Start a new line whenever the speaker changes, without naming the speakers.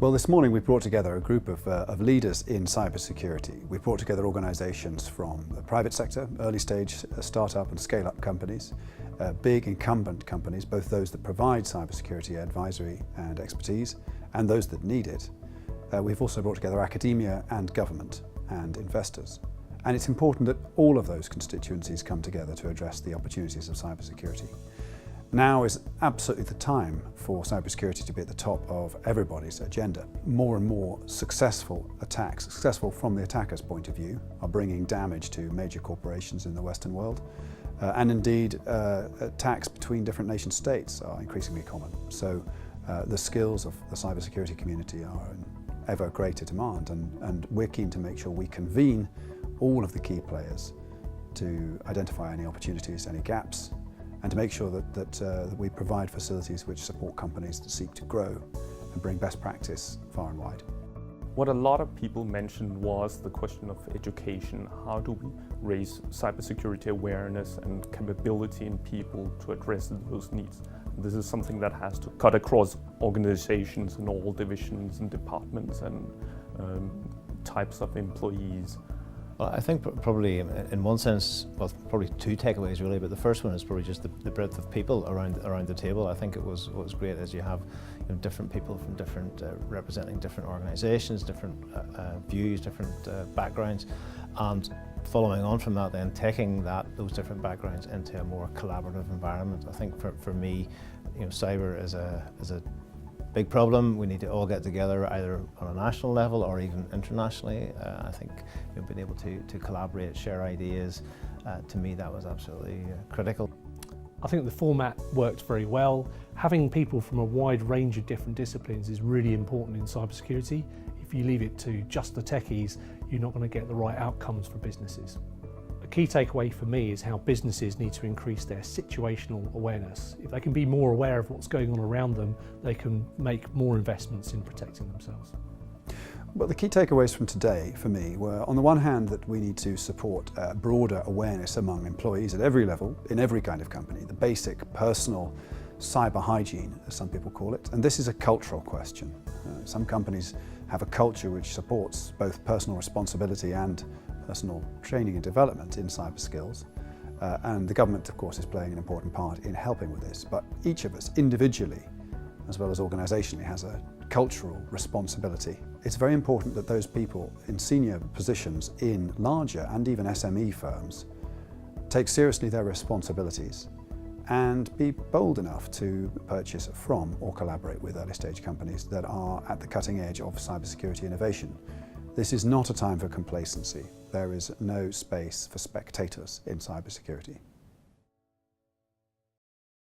Well, this morning we brought together a group of leaders in cybersecurity. We brought together organisations from the private sector, early stage startup and scale-up companies, big incumbent companies, both those that provide cybersecurity advisory and expertise and those that need it. We've also brought together academia and government and investors. And it's important that all of those constituencies come together to address the opportunities of cybersecurity. Now is absolutely the time for cybersecurity to be at the top of everybody's agenda. More and more successful attacks, successful from the attacker's point of view, are bringing damage to major corporations in the Western world. And indeed, attacks between different nation states are increasingly common. So the skills of the cybersecurity community are in ever greater demand, and we're keen to make sure we convene all of the key players to identify any opportunities, any gaps, and to make sure that we provide facilities which support companies that seek to grow and bring best practice far and wide.
What a lot of people mentioned was the question of education. How do we raise cybersecurity awareness and capability in people to address those needs? This is something that has to cut across organizations and all divisions and departments and types of employees.
Well, I think probably in one sense, well, probably two takeaways really, but the first one is probably just the breadth of people around the table. I think what was great is you have different people from different, representing different organisations, different views, different backgrounds, and following on from that then taking those different backgrounds into a more collaborative environment. I think for me, cyber is a big problem. We need to all get together either on a national level or even internationally. I think being able to collaborate, share ideas, to me that was absolutely critical.
I think the format worked very well. Having people from a wide range of different disciplines is really important in cybersecurity. If you leave it to just the techies, you're not going to get the right outcomes for businesses. A key takeaway for me is how businesses need to increase their situational awareness. If they can be more aware of what's going on around them, they can make more investments in protecting themselves.
Well, the key takeaways from today for me were, on the one hand, that we need to support broader awareness among employees at every level, in every kind of company, the basic personal cyber hygiene, as some people call it. And this is a cultural question. Some companies have a culture which supports both personal responsibility and personal training and development in cyber skills. And the government, of course, is playing an important part in helping with this. But each of us, individually, as well as organisationally, has a cultural responsibility. It's very important that those people in senior positions in larger and even SME firms take seriously their responsibilities and be bold enough to purchase from or collaborate with early stage companies that are at the cutting edge of cybersecurity innovation. This is not a time for complacency. There is no space for spectators in cybersecurity.